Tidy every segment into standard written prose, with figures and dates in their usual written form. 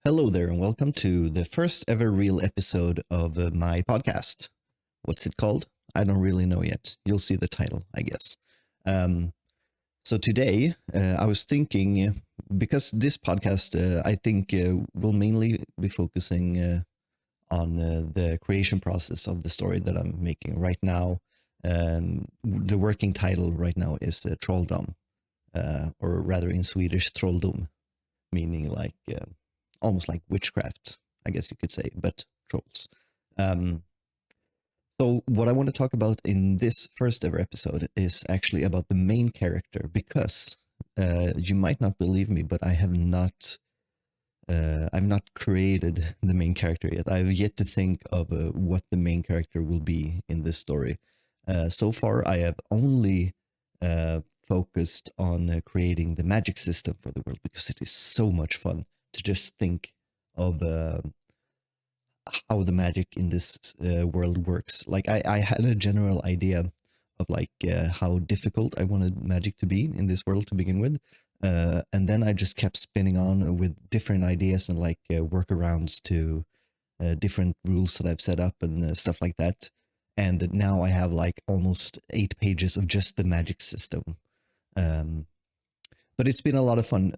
Hello there, and welcome to the first ever real episode of my podcast. What's it called? I don't really know yet. You'll see the title, I guess. Um, so today, I was thinking, because this podcast, I think, will mainly be focusing on the creation process of the story that I'm making right now. The working title right now is Trolldom, or rather in Swedish, Trolldom, meaning like almost like witchcraft, I guess you could say, but trolls. Um, so what I want to talk about in this first ever episode is actually about the main character, because you might not believe me, but I've not created the main character yet. I've yet to think of what the main character will be in this story. So far, I have only focused on creating the magic system for the world, because it is so much fun to just think of how the magic in this world works. Like I had a general idea of like how difficult I wanted magic to be in this world to begin with. And then I just kept spinning on with different ideas and like workarounds to different rules that I've set up and stuff like that. And now I have like almost 8 pages of just the magic system. Um, but it's been a lot of fun.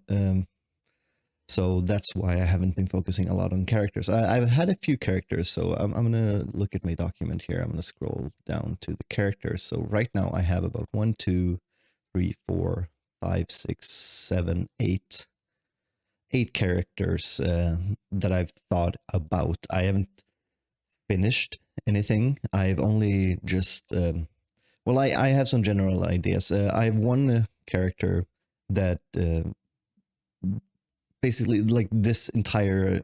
So that's why I haven't been focusing a lot on characters. I've had a few characters, so I'm going to look at my document here. I'm going to scroll down to the characters. So right now I have about 1, 2, 3, 4, 5, 6, 7, 8 characters that I've thought about. I haven't finished anything. I've only just, I have some general ideas. I have one character that basically, like, this entire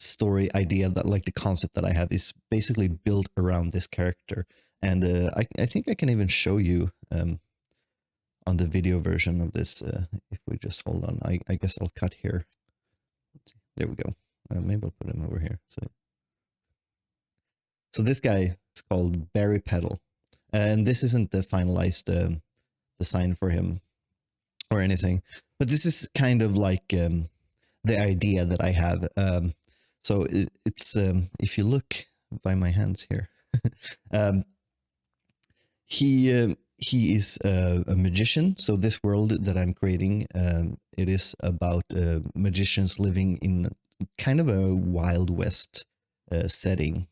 story idea, that like the concept that I have is basically built around this character. And I think I can even show you on the video version of this. If we just hold on, I guess I'll cut here. There we go. Maybe I'll put him over here. So this guy is called Barry Petal, and this isn't the finalized design for him or anything, but this is kind of like the idea that I have. So it's if you look by my hands here, um, he is a magician. So this world that I'm creating, it is about magicians living in kind of a Wild West setting,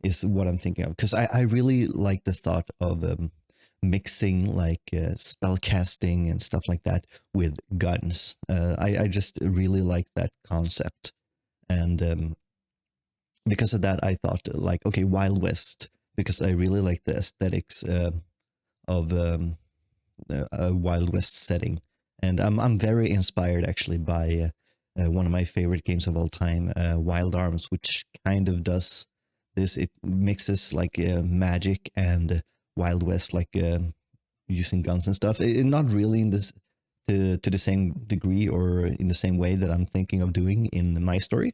is what I'm thinking of. Because I really like the thought of mixing like spell casting and stuff like that with guns. I just really like that concept. And because of that, I thought like, okay, Wild West, because I really like the aesthetics of a Wild West setting. And I'm very inspired actually by one of my favorite games of all time, Wild Arms, which kind of does this. It mixes like magic and Wild West, like using guns and stuff. Not really in this to the same degree or in the same way that I'm thinking of doing in my story,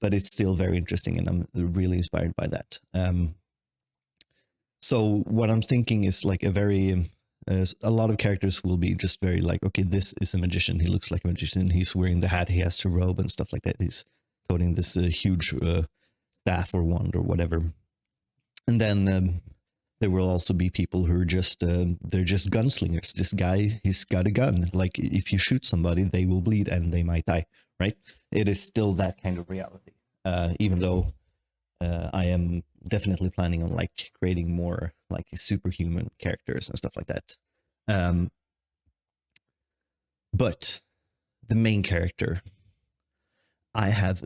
but it's still very interesting, and I'm really inspired by that. So what I'm thinking is like a lot of characters will be just very like, okay, this is a magician. He looks like a magician. He's wearing the hat. He has to robe and stuff like that. He's toting this huge staff or wand or whatever. And then there will also be people who are just they're just gunslingers. This guy, he's got a gun. Like if you shoot somebody, they will bleed and they might die. Right? It is still that kind of reality. Even though I am definitely planning on like creating more like superhuman characters and stuff like that. But the main character, I have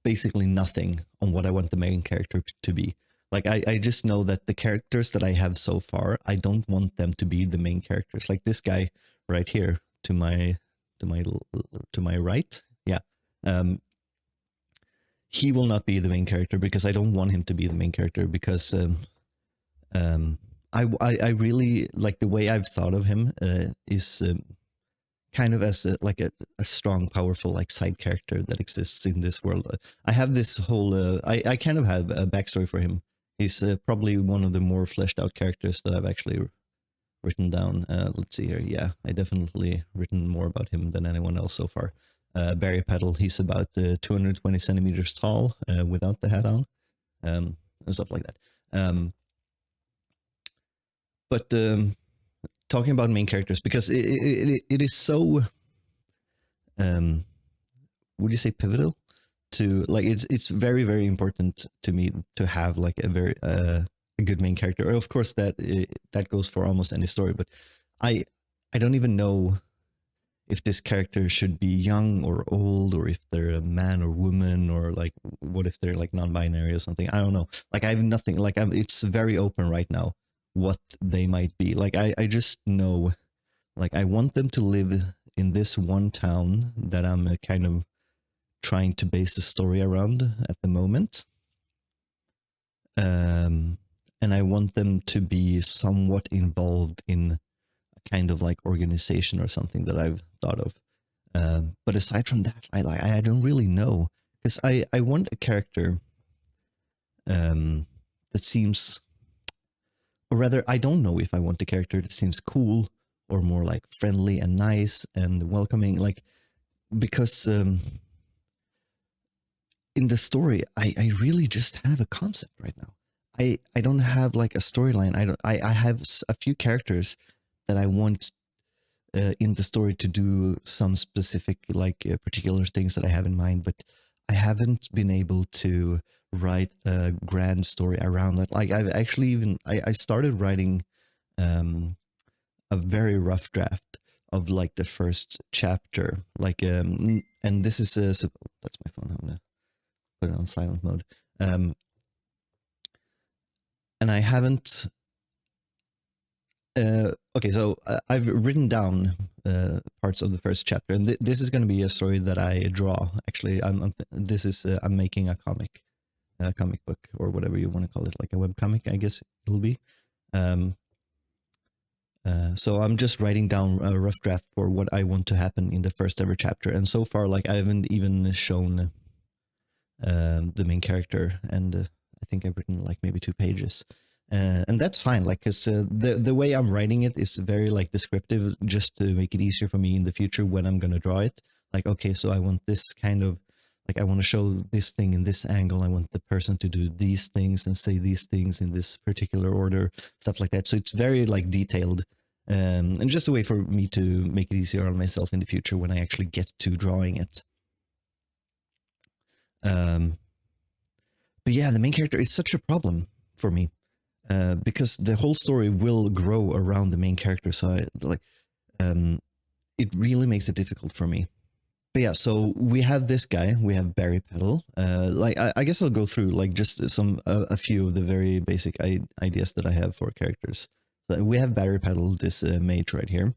basically nothing on what I want the main character to be. Like I just know that the characters that I have so far, I don't want them to be the main characters. Like this guy right here to my right, yeah. He will not be the main character, because I don't want him to be the main character, because I really like the way I've thought of him is kind of as a strong, powerful like side character that exists in this world. I have this whole I kind of have a backstory for him. He's probably one of the more fleshed out characters that I've actually written down. Let's see here. Yeah, I definitely written more about him than anyone else so far. Barry Petal, he's about 220 centimeters tall without the hat on, and stuff like that. But talking about main characters, because it is so, would you say pivotal to, like, it's very, very important to me to have like a very a good main character. Of course, that goes for almost any story, but I don't even know if this character should be young or old, or if they're a man or woman, or like what if they're like non-binary or something. I don't know. Like I have nothing. Like it's very open right now what they might be. Like I just know, like I want them to live in this one town that I'm kind of trying to base the story around at the moment. And I want them to be somewhat involved in a kind of like organization or something that I've thought of. But aside from that, I don't really know, because I want a character that seems, or rather, I don't know if I want a character that seems cool or more like friendly and nice and welcoming, like, because in the story, I really just have a concept right now. I don't have like a storyline. I have a few characters that I want in the story to do some specific like particular things that I have in mind, but I haven't been able to write a grand story around that. Like I've actually even I started writing a very rough draft of like the first chapter, like and this is that's my phone. I'm gonna put it on silent mode. And I haven't. Okay, so I've written down parts of the first chapter, and this is going to be a story that I draw. Actually, I'm making a comic book, or whatever you want to call it, like a web comic, I guess it'll be. So I'm just writing down a rough draft for what I want to happen in the first ever chapter, and so far, like I haven't even shown the main character, and I think I've written like maybe 2 pages. And that's fine, like, because the way I'm writing it is very like descriptive, just to make it easier for me in the future when I'm gonna draw it. Like, okay, so I want this kind of, like, I want to show this thing in this angle. I want the person to do these things and say these things in this particular order, stuff like that. So it's very like detailed, and just a way for me to make it easier on myself in the future when I actually get to drawing it. But yeah, the main character is such a problem for me. Because the whole story will grow around the main character, so it really makes it difficult for me. But yeah, so we have this guy, we have Barry Petal. Like I guess I'll go through like just a few of the very basic ideas that I have for characters. So we have Barry Petal, this mage right here.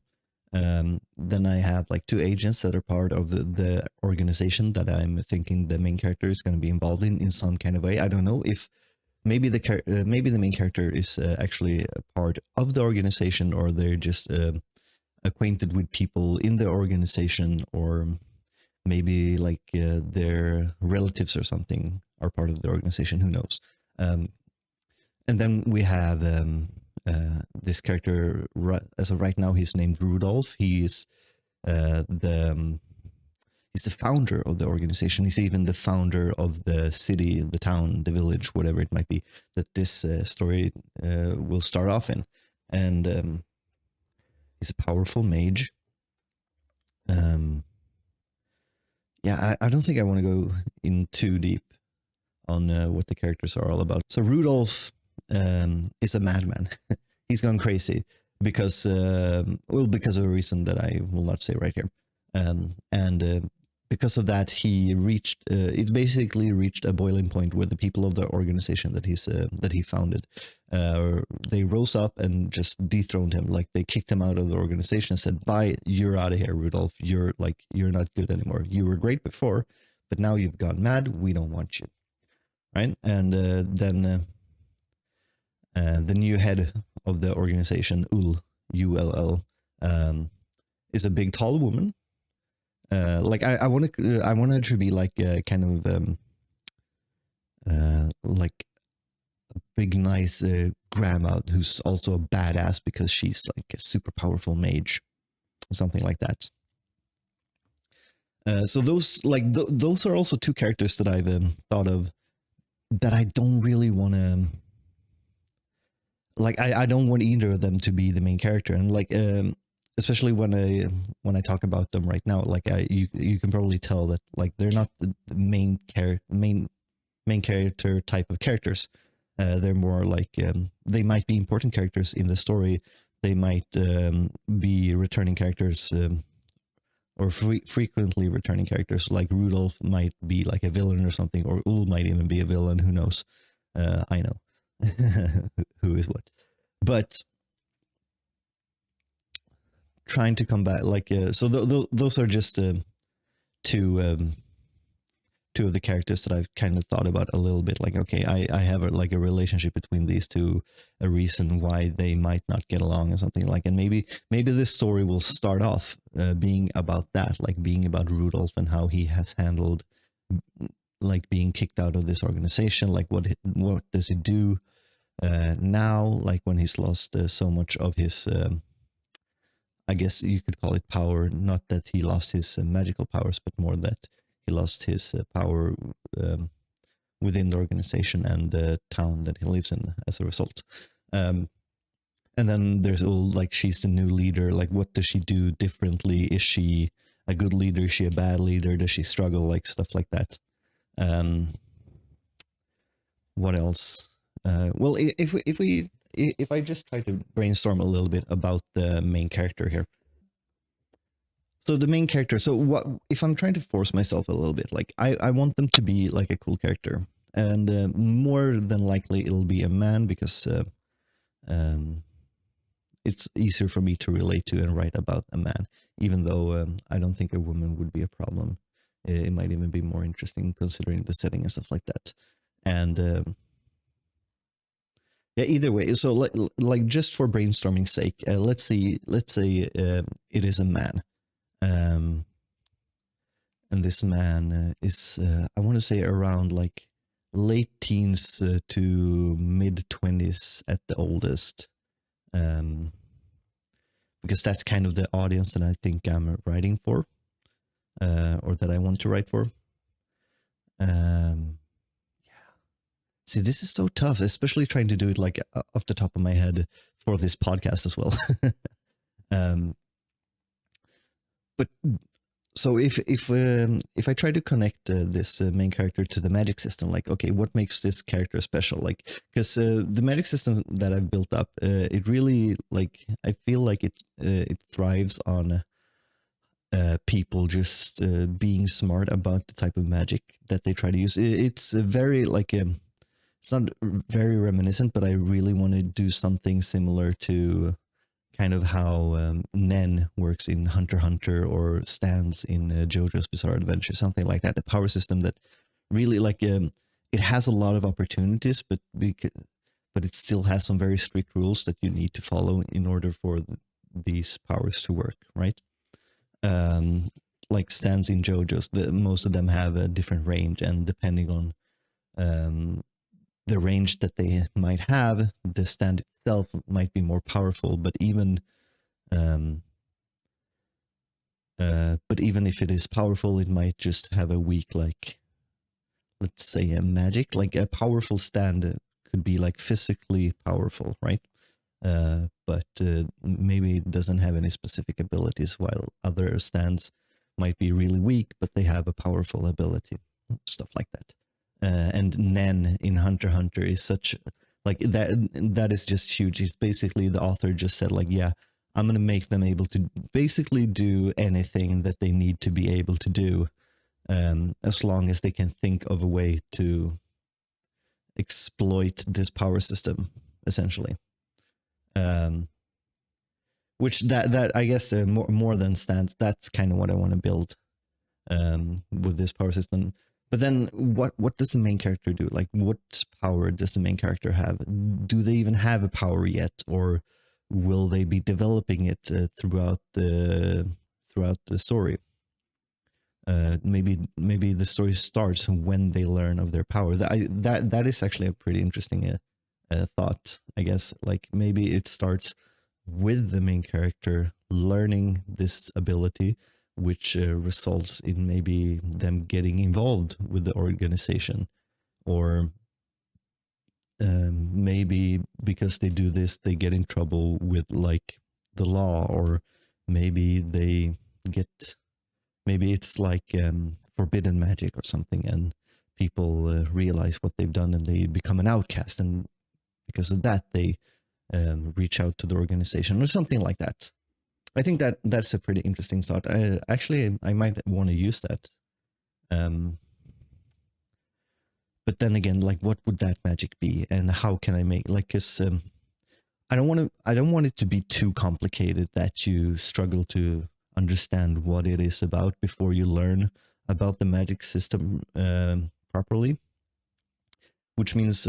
Then I have like 2 agents that are part of the organization that I'm thinking the main character is going to be involved in some kind of way. I don't know if maybe the main character is actually a part of the organization, or they're just acquainted with people in the organization, or maybe like their relatives or something are part of the organization. Who knows? And then we have this character. As of right now, he's named Rudolph. He's he's the founder of the organization. He's even the founder of the city, the town, the village, whatever it might be, that this story will start off in. And he's a powerful mage. Yeah, I don't think I want to go in too deep on what the characters are all about. So Rudolph is a madman. He's gone crazy because, because of a reason that I will not say right here. And because of that, he reached, it basically reached a boiling point where the people of the organization that he founded, they rose up and just dethroned him. Like they kicked him out of the organization and said, "Bye, you're out of here, Rudolph. You're not good anymore. You were great before, but now you've gone mad. We don't want you." Right? And then the new head of the organization, Ull, is a big, tall woman. Like I want her to be like kind of like a big, nice grandma who's also a badass because she's like a super powerful mage, something like that. So those those are also two characters that I've thought of that I don't really want to like. I don't want either of them to be the main character, and like especially when I talk about them right now, like you can probably tell that like they're not the main character type of characters. They're more like they might be important characters in the story. They might be returning characters. Or frequently returning characters, like Rudolph might be like a villain or something, or Ul might even be a villain. Who knows? I know who is what, but trying to combat like so those are just two two of the characters that I've kind of thought about a little bit. Like, okay, I have like a relationship between these two, a reason why they might not get along or something like, and maybe this story will start off being about that, like being about Rudolph and how he has handled like being kicked out of this organization. Like what does he do now, like when he's lost so much of his I guess you could call it power, not that he lost his magical powers, but more that he lost his power within the organization and the town that he lives in as a result. And then there's all like, she's the new leader. Like, what does she do differently? Is she a good leader? Is she a bad leader? Does she struggle? Like stuff like that. What else? Well, if I just try to brainstorm a little bit about the main character here. So the main character, so what if I'm trying to force myself a little bit, like I want them to be like a cool character, and more than likely it'll be a man, because it's easier for me to relate to and write about a man, even though I don't think a woman would be a problem. It might even be more interesting considering the setting and stuff like that. And yeah, either way, so like just for brainstorming's sake, let's say it is a man. And this man is I want to say around like late teens to mid 20s at the oldest, because that's kind of the audience that I think I'm writing for, or that I want to write for. Yeah, see, this is so tough, especially trying to do it like off the top of my head for this podcast as well. But so if I try to connect this main character to the magic system, like, okay, what makes this character special? Like, because the magic system that I've built up, it really, like, I feel like it thrives on people just being smart about the type of magic that they try to use. It's very like it's not very reminiscent, but I really want to do something similar to kind of how Nen works in Hunter x Hunter, or stands in JoJo's Bizarre Adventure, something like that. A power system that really, like, it has a lot of opportunities, but it still has some very strict rules that you need to follow in order for these powers to work, right? Like stands in JoJo's, most of them have a different range, and depending on the range that they might have, the stand itself might be more powerful. But even if it is powerful, it might just have a weak, like, let's say a magic. Like a powerful stand could be like physically powerful, right? But maybe it doesn't have any specific abilities, while other stands might be really weak, but they have a powerful ability, stuff like that. And Nen in Hunter x Hunter is such, like, that is just huge. It's basically the author just said, like, yeah, I'm going to make them able to basically do anything that they need to be able to do, as long as they can think of a way to exploit this power system, essentially. Which that I guess more than stands, that's kind of what I want to build with this power system. But then what does the main character do? Like, what power does the main character have? Do they even have a power yet, or will they be developing it throughout the story? Maybe the story starts when they learn of their power. That is actually a pretty interesting thought, I guess. Like, maybe it starts with the main character learning this ability, which results in maybe them getting involved with the organization, or maybe because they do this, they get in trouble with like the law, or maybe they get, maybe it's like forbidden magic or something, and people realize what they've done and they become an outcast, and because of that they reach out to the organization or something like that. I think that that's a pretty interesting thought. I might want to use that. But then again, like, what would that magic be, and how can I make, like, because I don't want it to be too complicated that you struggle to understand what it is about before you learn about the magic system properly. Which means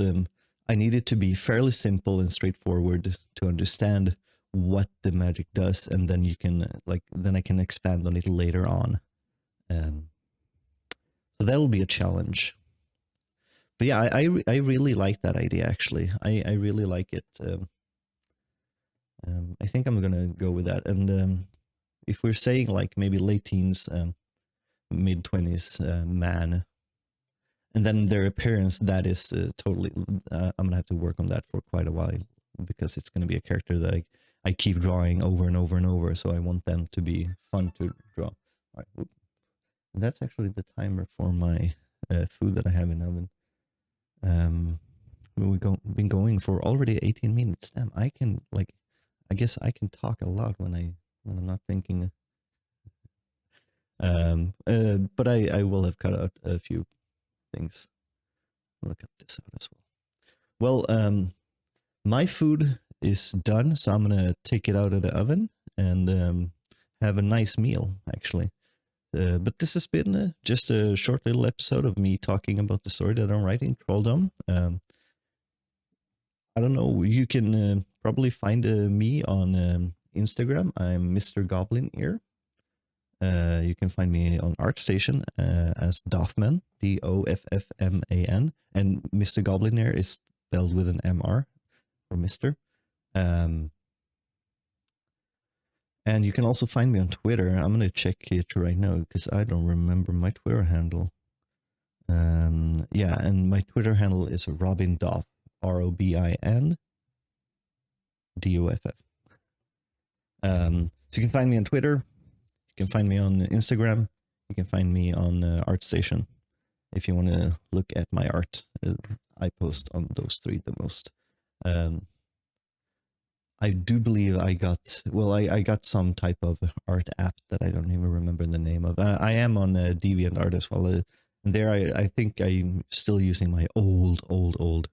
I need it to be fairly simple and straightforward to understand what the magic does, and then you can then I can expand on it later on. So that'll be a challenge. But yeah, I really like that idea, actually. I really like it. I think I'm gonna go with that. And if we're saying like maybe late teens, mid 20s man, and then their appearance, that is totally. I'm gonna have to work on that for quite a while, because it's gonna be a character that I keep drawing over and over and over. So I want them to be fun to draw. All right, and that's actually the timer for my food that I have in the oven. We've been going for already 18 minutes. Damn, I guess I can talk a lot when I'm not thinking. But I will have cut out a few things. I'm gonna cut this out as well. Well, my food is done, so I'm gonna take it out of the oven and have a nice meal, actually. But this has been just a short little episode of me talking about the story that I'm writing, Trolldom. I don't know. You can probably find me on Instagram. I'm MrGoblinear. You can find me on ArtStation as Doffman, Doffman, and Mr. Goblinear is spelled with an MR for Mr. And you can also find me on Twitter. I'm going to check it right now because I don't remember my Twitter handle. Yeah, and my Twitter handle is Robin Doff, ROBIN DOFF. So you can find me on Twitter. You can find me on Instagram. You can find me on ArtStation. If you want to look at my art, I post on those three the most. I do believe I got some type of art app that I don't even remember the name of. I am on DeviantArt as well. And there I think I'm still using my old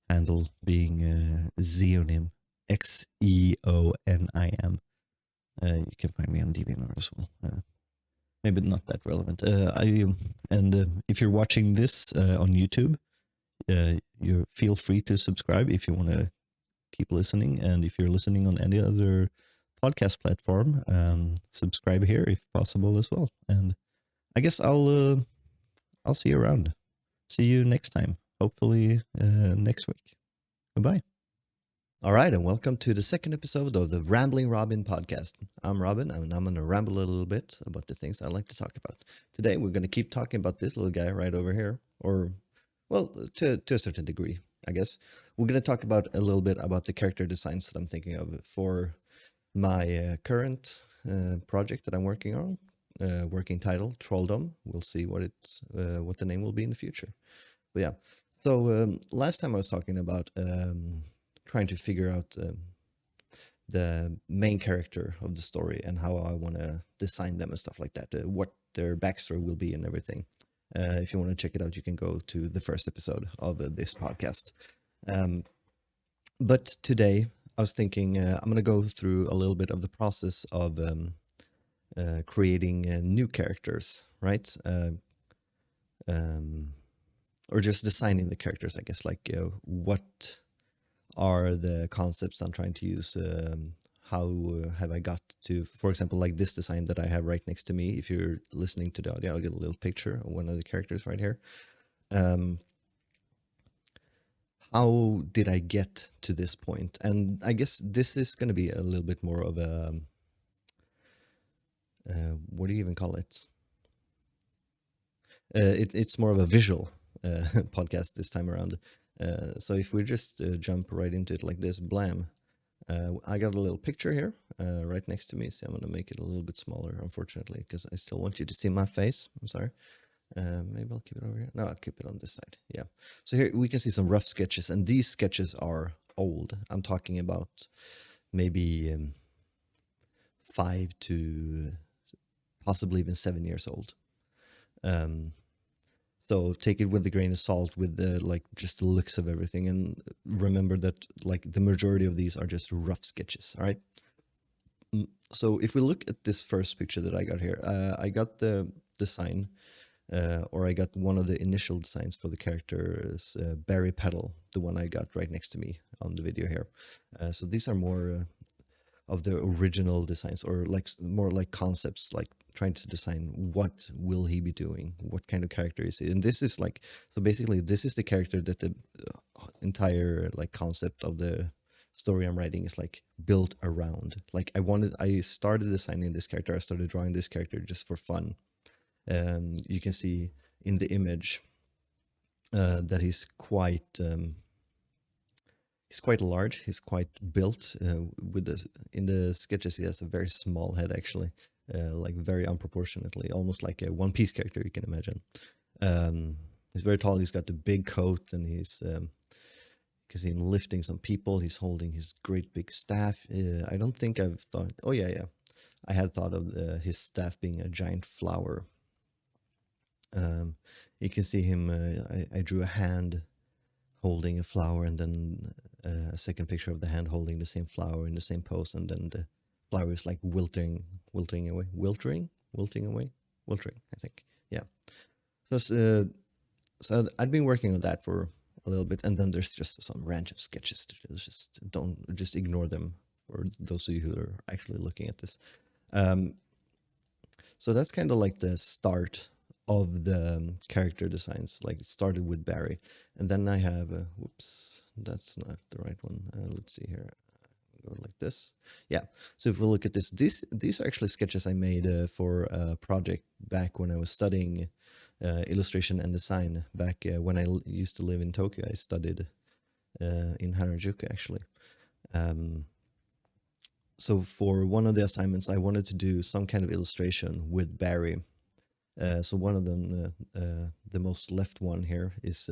handle, being Xeonim, XEONIM. You can find me on DeviantArt as well. Maybe not that relevant. If you're watching this on YouTube, you feel free to subscribe if you want to keep listening, and if you're listening on any other podcast platform, subscribe here if possible as well. And I guess I'll see you around. See you next time, hopefully next week. Goodbye. All right, and welcome to the second episode of the Rambling Robin podcast. I'm Robin, and I'm going to ramble a little bit about the things I like to talk about. Today, we're going to keep talking about this little guy right over here, or, well, to a certain degree, I guess. We're going to talk about a little bit about the character designs that I'm thinking of for my current project that I'm working on, working title, Trolldom. We'll see what the name will be in the future. But yeah, so last time I was talking about trying to figure out the main character of the story and how I want to design them and stuff like that, what their backstory will be and everything. If you want to check it out, you can go to the first episode of this podcast. But today I was thinking I'm going to go through a little bit of the process of creating new characters, right? Or just designing the characters, I guess, like what are the concepts I'm trying to use? How have I got to, for example, like this design that I have right next to me? If you're listening to the audio, I'll get a little picture of one of the characters right here. How did I get to this point? And I guess this is going to be a little bit more of what do you even call it? It's more of a visual podcast this time around. So if we just jump right into it like this, blam. I got a little picture here right next to me. So I'm going to make it a little bit smaller, unfortunately, because I still want you to see my face. I'm sorry. Maybe I'll keep it over here. No, I'll keep it on this side. Yeah. So here we can see some rough sketches, and these sketches are old. I'm talking about maybe 5 to possibly even 7 years old. So take it with a grain of salt, with the like just the looks of everything, and remember that like the majority of these are just rough sketches. All right. So if we look at this first picture that I got here, I got the design, or I got one of the initial designs for the characters, Barry Petal, the one I got right next to me on the video here. So these are more of the original designs, or like more like concepts, like trying to design what will he be doing, what kind of character is he. And this is like, so basically this is the character that the entire like concept of the story I'm writing is like built around. Like I started designing this character, I started drawing this character just for fun. You can see in the image that he's quite large. He's quite built. In the sketches, he has a very small head, actually, like very unproportionately, almost like a One Piece character, you can imagine. He's very tall. He's got the big coat, and he's you can see him lifting some people. He's holding his great big staff. I don't think I've thought. Oh yeah. I had thought of his staff being a giant flower. You can see him. I drew a hand holding a flower, and then a second picture of the hand holding the same flower in the same pose, and then the flower is like wilting away, I think. Yeah. So I'd been working on that for a little bit, and then there's just some random sketches. Just ignore them for those of you who are actually looking at this. So that's kind of like the start of the character designs. Like it started with Barry, and then I have whoops, that's not the right one. Let's see here. Go like this. Yeah. So if we look at this, these are actually sketches I made for a project back when I was studying illustration and design. Back when I used to live in Tokyo, I studied in Harajuku, actually. So for one of the assignments, I wanted to do some kind of illustration with Barry. So one of them, the most left one here, is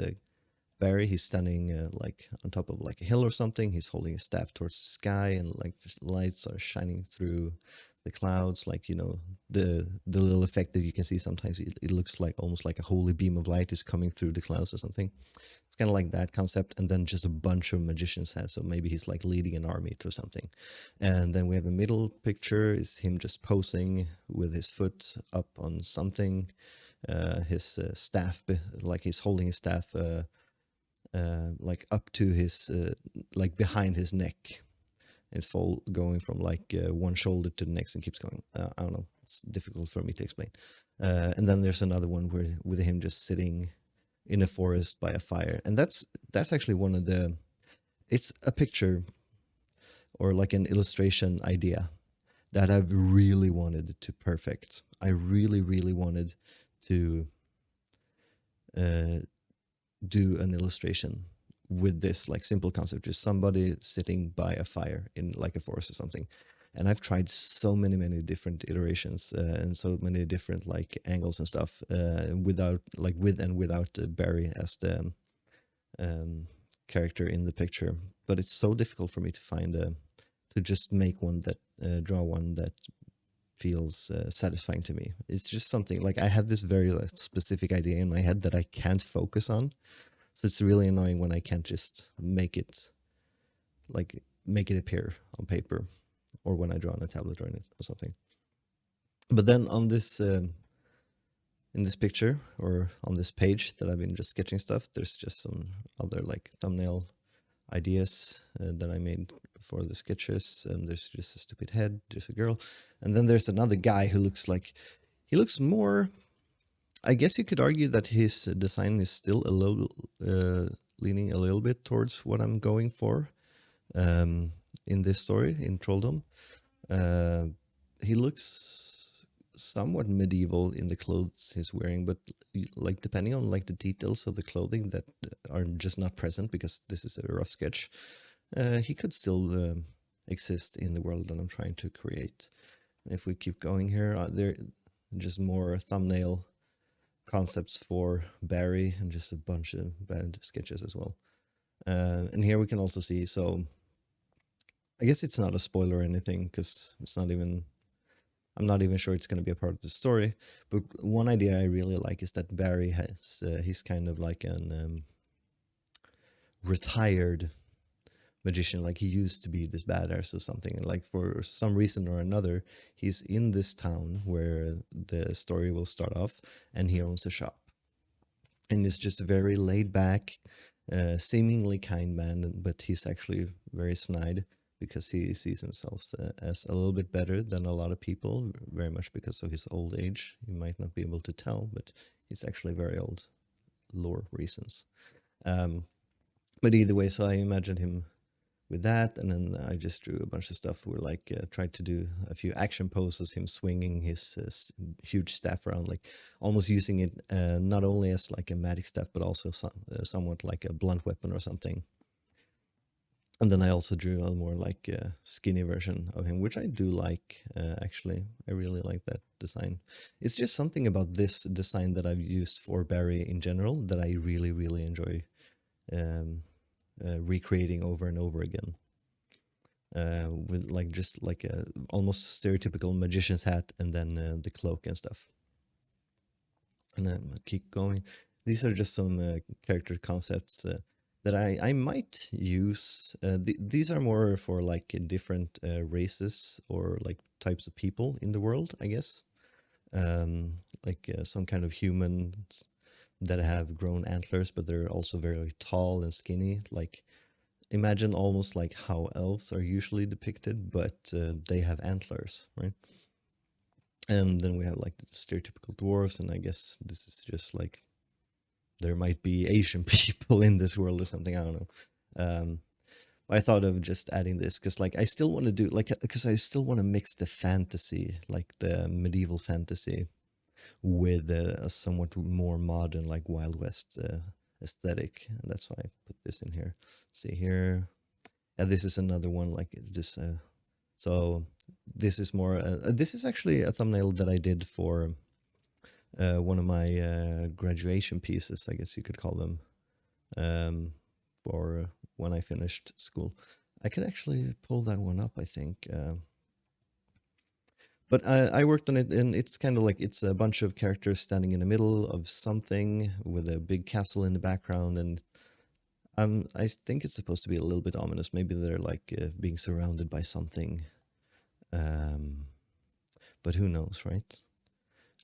Barry. He's standing like on top of like a hill or something. He's holding a staff towards the sky, and like just lights are shining through the clouds. Like, you know, the little effect that you can see sometimes. It looks like almost like a holy beam of light is coming through the clouds or something. It's kind of like that concept. And then just a bunch of magicians' hats. So maybe he's like leading an army or something. And then we have a middle picture is him just posing with his foot up on something. His staff, like he's holding his staff like up to his like behind his neck. It's going from like one shoulder to the next and keeps going. I don't know. It's difficult for me to explain. And then there's another one with him just sitting in a forest by a fire, and that's actually one of the. It's a picture, or like an illustration idea, that I've really wanted to perfect. I really wanted to do an illustration with this like simple concept, just somebody sitting by a fire in like a forest or something. And I've tried so many different iterations and so many different like angles and stuff without like with and without Barry as the character in the picture. But it's so difficult for me to find to just make one that draw one that feels satisfying to me. It's just something like I have this very specific idea in my head that I can't focus on. So it's really annoying when I can't just make it appear on paper, or when I draw on a tablet or something. But then on this, in this picture or on this page that I've been just sketching stuff, there's just some other like thumbnail ideas that I made for the sketches. And there's just a stupid head, there's a girl. And then there's another guy who looks like, he looks more, I guess you could argue that his design is still a little leaning a little bit towards what I'm going for in this story in Trolldom. He looks somewhat medieval in the clothes he's wearing, but like depending on like the details of the clothing that are just not present because this is a rough sketch, he could still exist in the world that I'm trying to create. If we keep going here, there just more thumbnail concepts for Barry and just a bunch of bad sketches as well. And here we can also see, so I guess it's not a spoiler or anything because it's not even, I'm not even sure it's going to be a part of the story. But one idea I really like is that Barry has, he's kind of like an retired magician, like he used to be this badass or something. Like for some reason or another, he's in this town where the story will start off, and he owns a shop. And he's just a very laid back, seemingly kind man, but he's actually very snide because he sees himself as a little bit better than a lot of people, very much because of his old age. You might not be able to tell, but he's actually very old, lore reasons. But either way, so I imagined him with that, and then I just drew a bunch of stuff where like tried to do a few action poses, him swinging his huge staff around, like almost using it not only as like a magic staff but also somewhat like a blunt weapon or something. And then I also drew a more like skinny version of him, which I do like, actually. I really like that design. It's just something about this design that I've used for Barry in general that I really, really enjoy recreating over and over again. With like just like a almost stereotypical magician's hat and then the cloak and stuff. And then keep going. These are just some character concepts that I might use. These are more for like different races or like types of people in the world, I guess. Like some kind of humans that have grown antlers, but they're also very tall and skinny. Like imagine almost like how elves are usually depicted, but they have antlers, right? And then we have like the stereotypical dwarves, and I guess this is just like there might be Asian people in this world or something. I don't know. I thought of just adding this because like I still want to do like, because I still want to mix the fantasy, like the medieval fantasy, with a somewhat more modern like Wild West aesthetic, and that's why I put this in here. See here, yeah, this is another one like this. So this is more. This is actually a thumbnail that I did for one of my graduation pieces, I guess you could call them, for when I finished school. I could actually pull that one up, I think. But I worked on it, and it's kind of like it's a bunch of characters standing in the middle of something with a big castle in the background, and I think it's supposed to be a little bit ominous. Maybe they're like being surrounded by something, but who knows, right?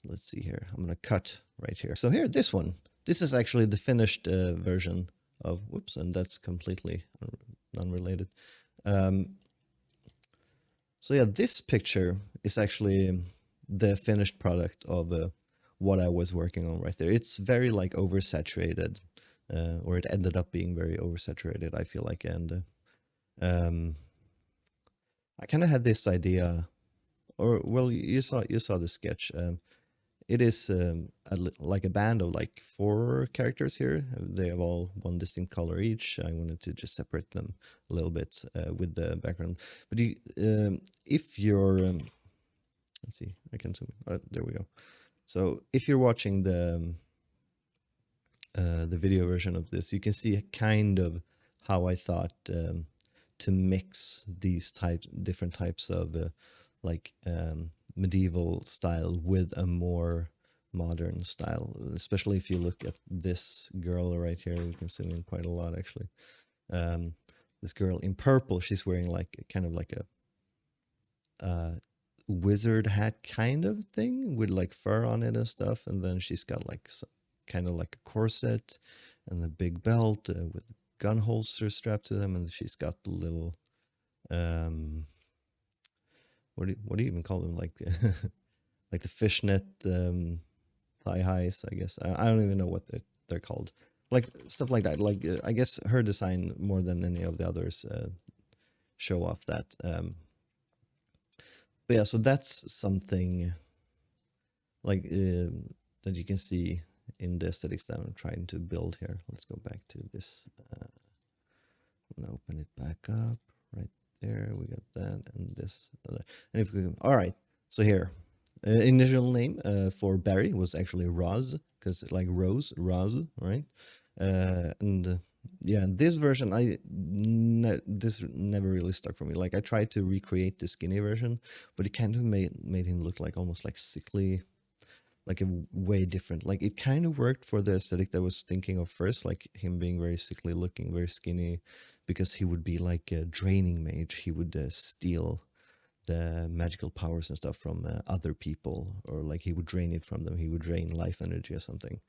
Let's see here. I'm gonna cut right here. So here, this one. This is actually the finished version of. Whoops, and that's completely unrelated. So yeah, this picture is actually the finished product of what I was working on right there. It's very like oversaturated, or it ended up being very oversaturated, I feel like. And I kind of had this idea, or well, you saw the sketch. It is like a band of like 4 characters here. They have all one distinct color each. I wanted to just separate them a little bit with the background. But you, if you're, let's see, I can zoom. There we go. So if you're watching the video version of this, you can see kind of how I thought to mix these different types of like medieval style with a more modern style, especially if you look at this girl right here. You can zoom in quite a lot, actually. This girl in purple, she's wearing like kind of like a wizard hat kind of thing with like fur on it and stuff, and then she's got like kind of like a corset and a big belt with gun holsters strapped to them, and she's got the little what do you even call them, like like the fishnet thigh highs, I guess. I don't even know what they're called, like stuff like that. Like I guess her design more than any of the others show off that. But yeah, so that's something like that you can see in the aesthetics that I'm trying to build here. Let's go back to this. I'm gonna open it back up right there. We got that and this. And if we, all right, so here, initial name for Barry was actually Roz, because like Rose, Roz, right? And yeah, this version, this never really stuck for me. Like I tried to recreate the skinny version, but it kind of made him look like almost like sickly, like a way different. Like it kind of worked for the aesthetic that I was thinking of first, like him being very sickly looking, very skinny, because he would be like a draining mage. He would steal the magical powers and stuff from other people, or like he would drain it from them. He would drain life energy or something.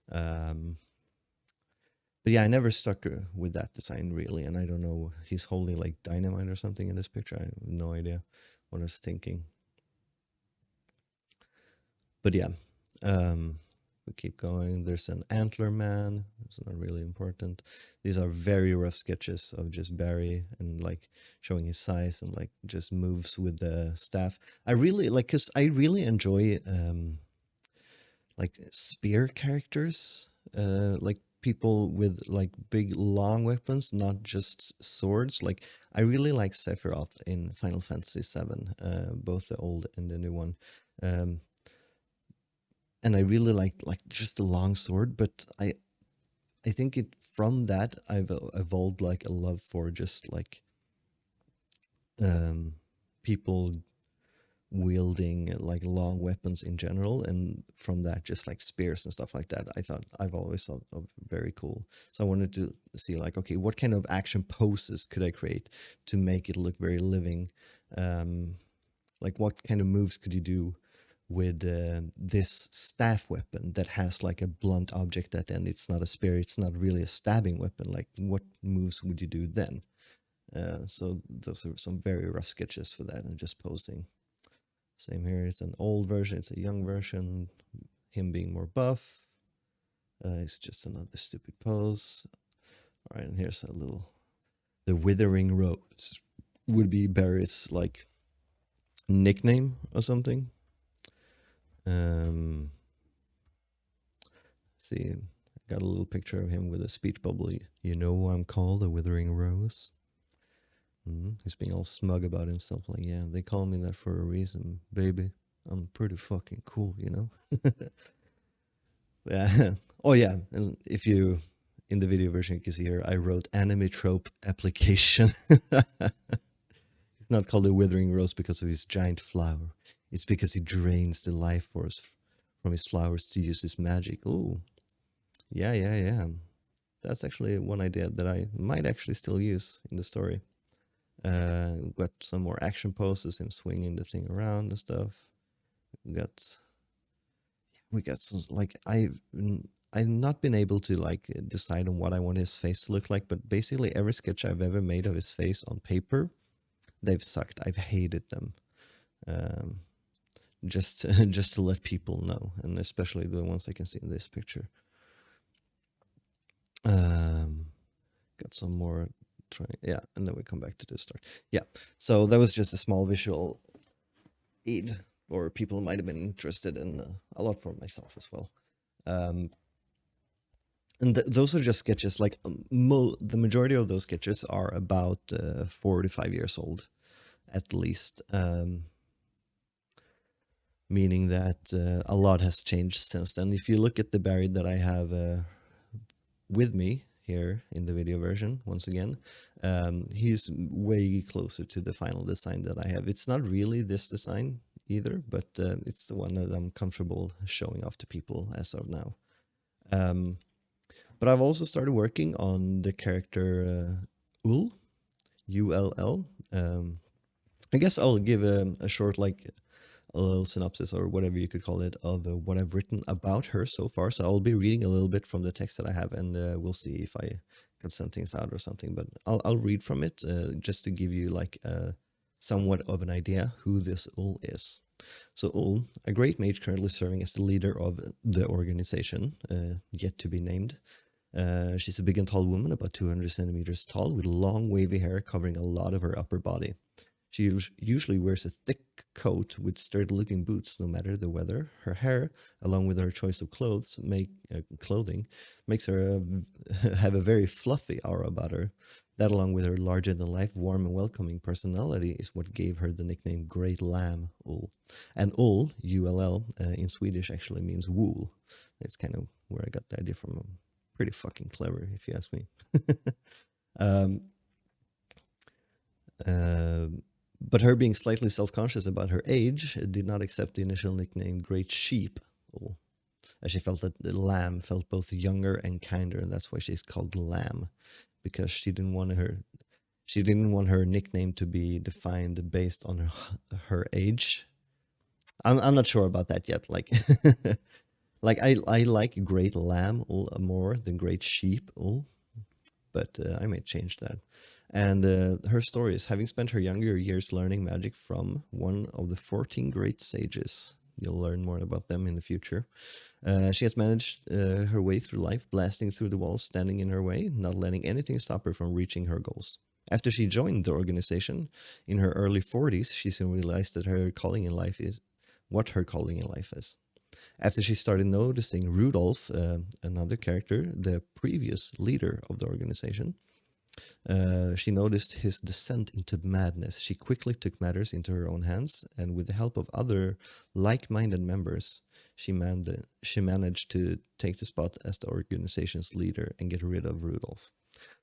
But yeah, I never stuck with that design really, and I don't know. He's holding like dynamite or something in this picture. I have no idea what I was thinking. But yeah, we keep going. There's an antler man. It's not really important. These are very rough sketches of just Barry and like showing his size and like just moves with the staff. I really like, cause I really enjoy like spear characters, like people with like big long weapons, not just swords. Like I really like Sephiroth in Final Fantasy VII, both the old and the new one. And I really like just the long sword, but I think it from that I've evolved like a love for just like people wielding like long weapons in general, and from that just like spears and stuff like that. I've always thought of very cool. So I wanted to see like, okay, what kind of action poses could I create to make it look very living? Like what kind of moves could you do with this staff weapon that has like a blunt object at the end? It's not a spear, it's not really a stabbing weapon. Like what moves would you do then? So those are some very rough sketches for that, and just posing. Same here, it's an old version, it's a young version, him being more buff. It's just another stupid pose. All right, and here's a little, the Withering Rose would be Barry's like nickname or something. See, I got a little picture of him with a speech bubble. You know who I'm called, the Withering Rose. He's being all smug about himself, like, yeah, they call me that for a reason, baby. I'm pretty fucking cool, you know? Yeah. Oh, yeah. And if you, in the video version, you can see here, I wrote anime trope application. It's not called the Withering Rose because of his giant flower. It's because he drains the life force from his flowers to use his magic. Oh, yeah. That's actually one idea that I might actually still use in the story. Got some more action poses, him swinging the thing around and stuff. We got some, like, I've not been able to like decide on what I want his face to look like, but basically every sketch I've ever made of his face on paper, they've sucked. I've hated them. Just to let people know, and especially the ones I can see in this picture. Got some more. Yeah, and then we come back to the start. Yeah, so that was just a small visual aid for people who might have been interested in, a lot for myself as well. And those are just sketches. Like the majority of those sketches are about 4 to 5 years old, at least. Meaning that a lot has changed since then. If you look at the Barry that I have with me here in the video version, once again, he's way closer to the final design that I have. It's not really this design either, but it's the one that I'm comfortable showing off to people as of now. But I've also started working on the character Ull, U-L-L. I guess I'll give a short, like, a little synopsis or whatever you could call it of what I've written about her so far. So I'll be reading a little bit from the text that I have, and we'll see if I can send things out or something. But I'll read from it just to give you like somewhat of an idea who this Ull is. So Ull, a great mage currently serving as the leader of the organization, yet to be named. She's a big and tall woman, about 200 centimeters tall, with long wavy hair covering a lot of her upper body. She usually wears a thick coat with sturdy-looking boots, no matter the weather. Her hair, along with her choice of clothing, makes her have a very fluffy aura about her. That, along with her larger-than-life, warm and welcoming personality, is what gave her the nickname Great Lamb Ull. And Ull, ULL, in Swedish actually means wool. That's kind of where I got the idea from. Pretty fucking clever, if you ask me. um, uh, but her being slightly self-conscious about her age did not accept the initial nickname Great Sheep, as she felt that the lamb felt both younger and kinder, and that's why she's called Lamb, because she didn't want her nickname to be defined based on her age. I'm not sure about that yet. Like, like I like Great Lamb more than Great Sheep, but I may change that. And her story is having spent her younger years learning magic from one of the 14 great sages. You'll learn more about them in the future. She has managed her way through life, blasting through the walls standing in her way, not letting anything stop her from reaching her goals. After she joined the organization in her early 40s, she soon realized that her calling in life is what her calling in life is. After she started noticing Rudolph, another character, the previous leader of the organization, she noticed his descent into madness. She quickly took matters into her own hands, and with the help of other like-minded members, she managed to take the spot as the organization's leader and get rid of Rudolph.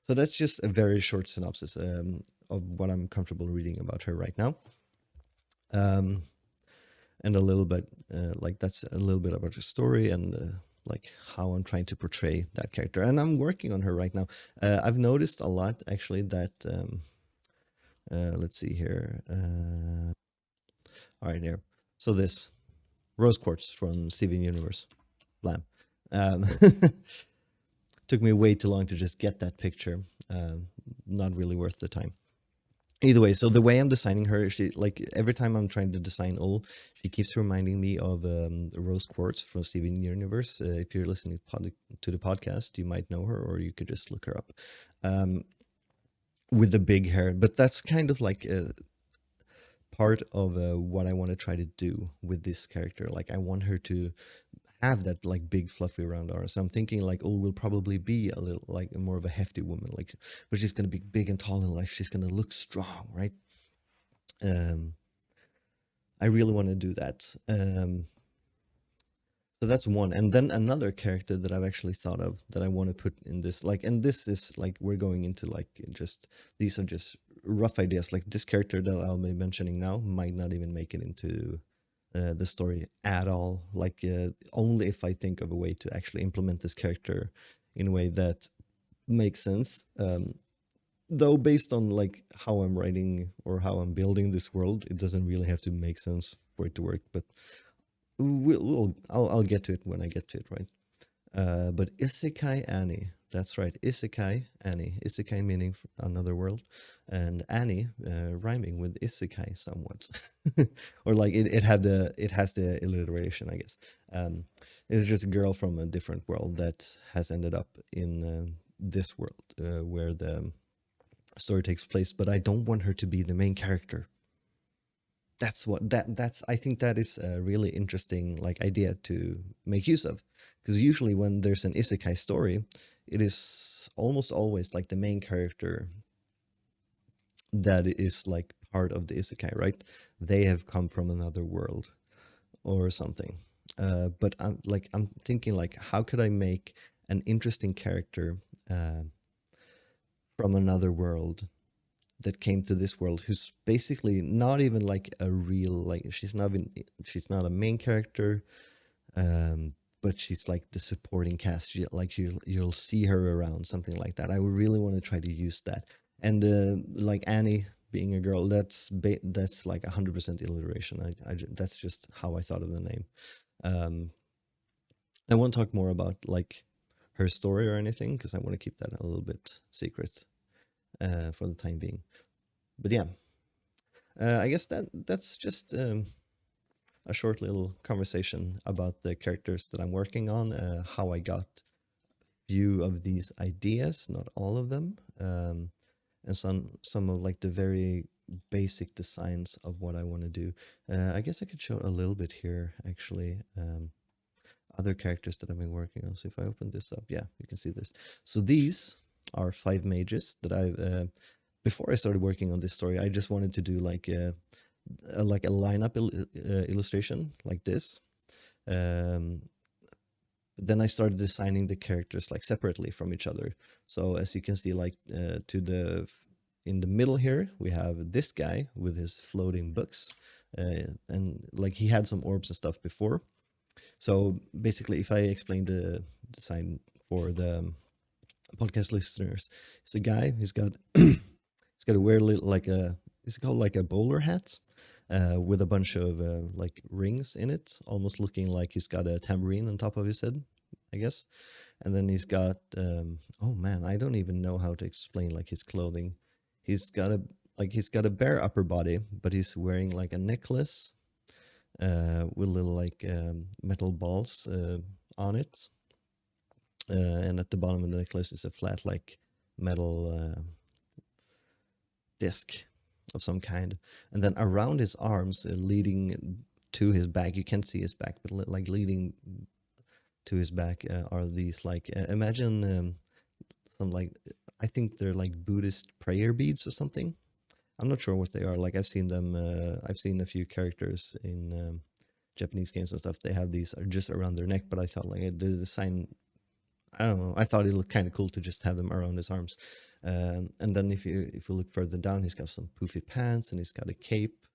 So that's just a very short synopsis of what I'm comfortable reading about her right now. And a little bit, that's a little bit about her story and like how I'm trying to portray that character. And I'm working on her right now. I've noticed a lot, actually, that, let's see here. All right, here. So this, Rose Quartz from Steven Universe. Blam. Took me way too long to just get that picture. Not really worth the time. Either way, so the way I'm designing her, she, like, every time I'm trying to design Ull, she keeps reminding me of Rose Quartz from Steven Universe. If you're listening to the podcast, you might know her, or you could just look her up. With the big hair, but that's kind of like part of what I want to try to do with this character. Like, I want her to have that like big fluffy round arm. So I'm thinking like Ull will probably be a little like more of a hefty woman, like, but she's gonna be big and tall and like she's gonna look strong, right? I really want to do that. So that's one. And then another character that I've actually thought of that I want to put in this, like, and this is like, we're going into like just, these are just rough ideas. Like, this character that I'll be mentioning now might not even make it into the story at all. Like, only if I think of a way to actually implement this character in a way that makes sense. Though based on like how I'm writing or how I'm building this world, it doesn't really have to make sense for it to work. But I'll get to it when I get to it, right? But Isekai Annie. That's right, Isekai Annie. Isekai meaning another world, and Annie rhyming with Isekai somewhat, or like it has the alliteration, I guess. It's just a girl from a different world that has ended up in this world where the story takes place. But I don't want her to be the main character. That's I think that is a really interesting like idea to make use of, because usually when there's an isekai story, it is almost always like the main character that is like part of the isekai, right? They have come from another world or something. But I'm thinking like, how could I make an interesting character from another world that came to this world, who's basically not even like a real, like, she's not a main character, but she's like the supporting cast. You'll see her around, something like that. I would really want to try to use that. And like Annie being a girl, that's like 100% alliteration. That's just how I thought of the name. I won't talk more about like her story or anything, because I want to keep that a little bit secret for the time being. But yeah, I guess that's just a short little conversation about the characters that I'm working on, how I got few of these ideas, not all of them, and some of like the very basic designs of what I want to do. I guess I could show a little bit here, actually. Other characters that I've been working on. So if I open this up, yeah, you can see this. So these are 5 mages that I've before I started working on this story, I just wanted to do like a lineup illustration like this. Then I started designing the characters like separately from each other. So as you can see, like in the middle here, we have this guy with his floating books, and like he had some orbs and stuff before. So basically, if I explain the design for the podcast listeners, it's a guy. He's got he's got to wear like a, it's called like a bowler hat, with a bunch of like rings in it, almost looking like he's got a tambourine on top of his head, I guess. And then he's got oh man, I don't even know how to explain like his clothing. He's got a bare upper body, but he's wearing like a necklace with little like metal balls on it. And at the bottom of the necklace is a flat like metal disc of some kind. And then around his arms, leading to his back, you can't see his back, but like leading to his back are these like, imagine some like, I think they're like Buddhist prayer beads or something. I'm not sure what they are. Like I've seen them, I've seen a few characters in Japanese games and stuff. They have these just around their neck, but I thought like the design, I don't know, I thought it looked kind of cool to just have them around his arms. And then if you look further down, he's got some poofy pants and he's got a cape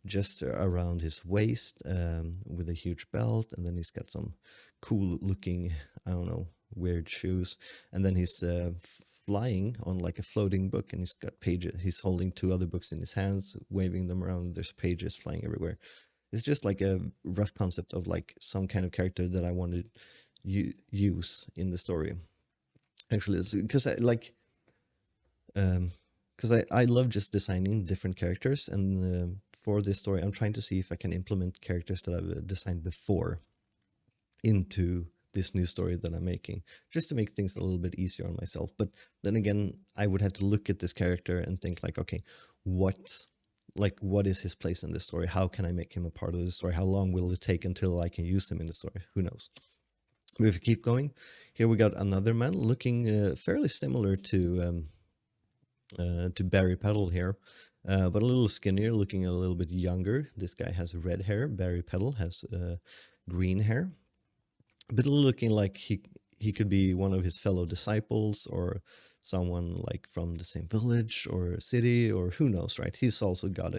just around his waist with a huge belt. And then he's got some cool looking, I don't know, weird shoes. And then he's flying on like a floating book, and he's got pages. He's holding 2 other books in his hands, waving them around. There's pages flying everywhere. It's just like a rough concept of like some kind of character that I wanted use in the story. Actually, because I love just designing different characters, and for this story, I'm trying to see if I can implement characters that I've designed before into this new story that I'm making, just to make things a little bit easier on myself. But then again, I would have to look at this character and think like, okay, what is his place in this story? How can I make him a part of the story? How long will it take until I can use him in the story? Who knows? But if we keep going, here we got another man looking fairly similar to Barry Petal here, but a little skinnier, looking a little bit younger. This guy has red hair. Barry Petal has green hair, but looking like he could be one of his fellow disciples or someone like from the same village or city, or who knows, right? He's also got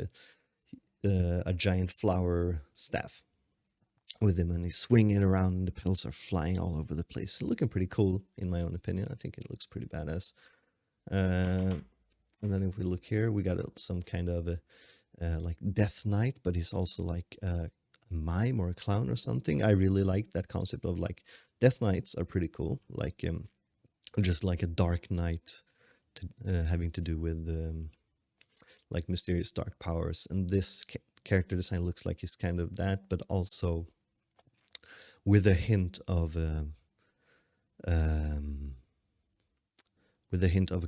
a giant flower staff with him, and he's swinging it around, and the petals are flying all over the place. Looking pretty cool, in my own opinion. I think it looks pretty badass. And then if we look here, we got some kind of a like Death Knight, but he's also like a mime or a clown or something. I really like that concept of like Death Knights are pretty cool, like just like a dark knight having to do with like mysterious dark powers. And this character design looks like he's kind of that, but also with a hint of a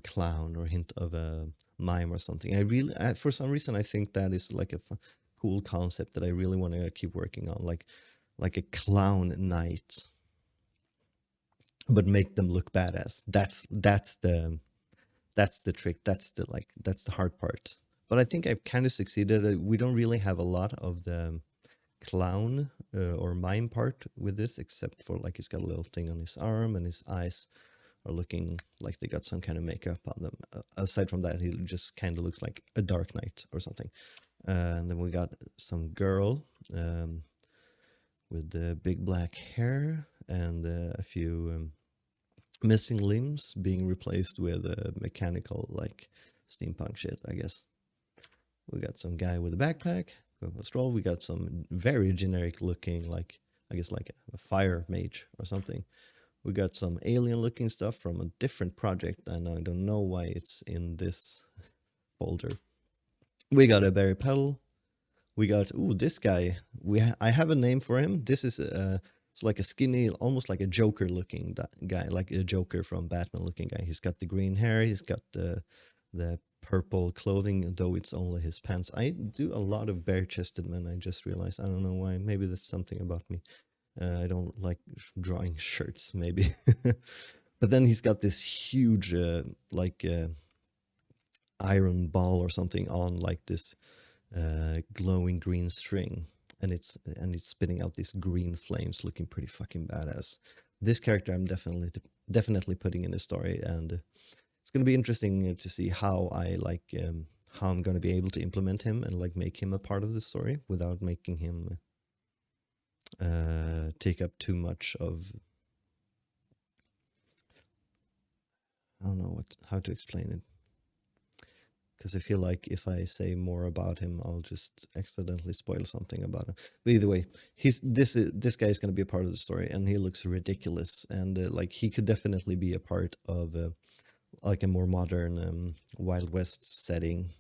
clown or a hint of a mime or something. I really, for some reason, I think that is like a cool concept that I really want to keep working on, like a clown knight, but make them look badass. That's the trick. That's the hard part. But I think I've kind of succeeded. We don't really have a lot of the clown or mime part with this, except for like he's got a little thing on his arm, and his eyes are looking like they got some kind of makeup on them. Aside from that, he just kind of looks like a dark knight or something. And then we got some girl with the big black hair and a few missing limbs being replaced with mechanical like steampunk shit, I guess. We got some guy with a backpack, a stroll. We got some very generic looking, like I guess like a fire mage or something. We got some alien looking stuff from a different project, and I don't know why it's in this folder. We got a Barry Petal. We got, this guy. I have a name for him. This is it's like a skinny, almost like a Joker looking guy, like a Joker from Batman looking guy. He's got the green hair. He's got the the purple clothing, though it's only his pants. I do a lot of bare-chested men. I just realized. I don't know why. Maybe that's something about me. I don't like drawing shirts, maybe. But then he's got this huge, iron ball or something on, like this glowing green string, and it's spitting out these green flames, looking pretty fucking badass. This character I'm definitely putting in the story, and it's going to be interesting to see how how I'm going to be able to implement him and like make him a part of the story without making him take up too much of, I don't know how to explain it, because I feel like if I say more about him, I'll just accidentally spoil something about him. But either way, this guy is going to be a part of the story, and he looks ridiculous, and like he could definitely be a part of like a more modern Wild West setting.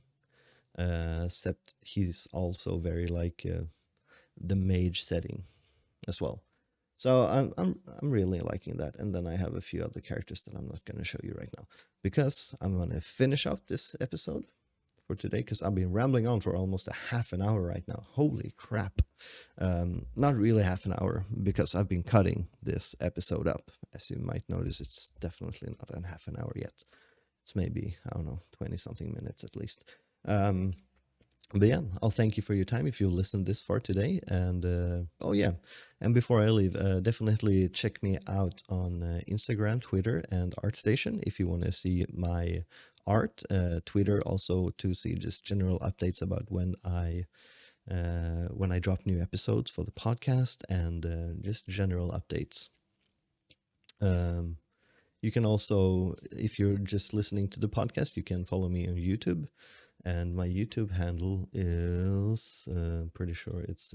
Except he's also very like the mage setting as well. So I'm really liking that. And then I have a few other characters that I'm not going to show you right now, because I'm going to finish off this episode for today, because I've been rambling on for almost a half an hour right now. Holy crap. Not really half an hour, because I've been cutting this episode up. As you might notice, it's definitely not a half an hour yet. It's maybe, I don't know, 20 something minutes at least. But yeah, I'll thank you for your time if you listened this far today. And oh yeah, and before I leave, definitely check me out on Instagram, Twitter, and ArtStation if you want to see my art. Twitter also to see just general updates about when I drop new episodes for the podcast, and just general updates. You can also, if you're just listening to the podcast, you can follow me on YouTube. And my YouTube handle is, pretty sure it's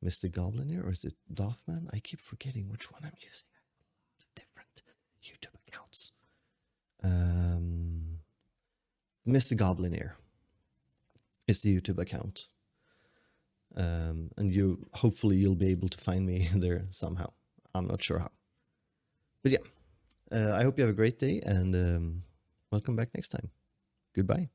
MrGoblinear, or is it Doffman? I keep forgetting which one I'm using. I have a lot of different YouTube accounts. MrGoblinear is the YouTube account. And hopefully you'll be able to find me there somehow. I'm not sure how. But yeah, I hope you have a great day, and welcome back next time. Goodbye.